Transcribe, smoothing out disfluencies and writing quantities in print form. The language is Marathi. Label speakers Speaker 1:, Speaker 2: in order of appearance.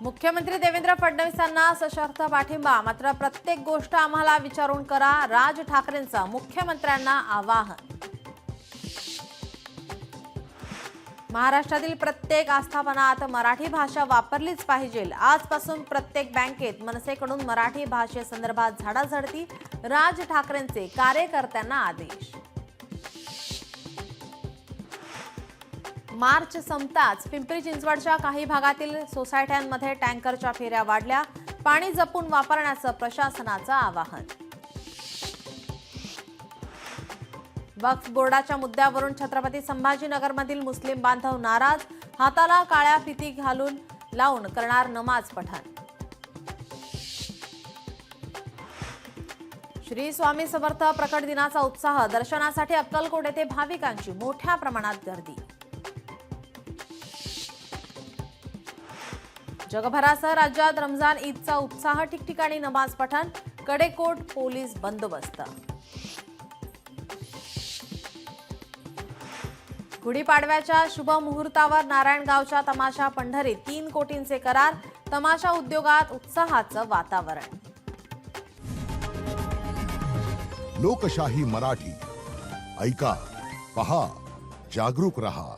Speaker 1: मुख्यमंत्री देवेंद्र फडणवीसांना सशर्त पाठिंबा, मात्र प्रत्येक गोष्ट आम्हाला विचारून करा, राज ठाकरेंचं मुख्यमंत्र्यांना आवाहन। महाराष्ट्रातील प्रत्येक आस्थापनात मराठी भाषा वापरलीच पाहिजे। आजपासून प्रत्येक बँकेत मनसेकडून मराठी भाषेसंदर्भात झाडाझडती, राज ठाकरेंचे कार्यकर्त्यांना आदेश। मार्च संपताच पिंपरी चिंचवडच्या काही भागातील सोसायट्यांमध्ये टँकरच्या फेऱ्या वाढल्या, पाणी जपून वापरण्याचं प्रशासनाचं आवाहन। वक्फ बोर्डाच्या मुद्द्यावरून छत्रपती संभाजीनगरमधील मुस्लिम बांधव नाराज, हाताला काळ्या फिती घालून लावून करणार नमाज पठण। श्री स्वामी समर्थ प्रकट दिनाचा उत्साह, दर्शनासाठी अक्कलकोट येथे भाविकांची मोठ्या प्रमाणात गर्दी। जगभरासह राज्यात रमजान ईदचा उत्साह, ठिकठिकाणी नमाज पठण, कडेकोट पोलीस बंदोबस्त। गुढीपाडव्याच्या शुभ मुहूर्तावर नारायणगावच्या तमाशा पंढरीत 3 कोटींचे करार, तमाशा उद्योगात उत्साहाचं वातावरण।
Speaker 2: लोकशाही मराठी ऐका, पहा, जागरूक रहा।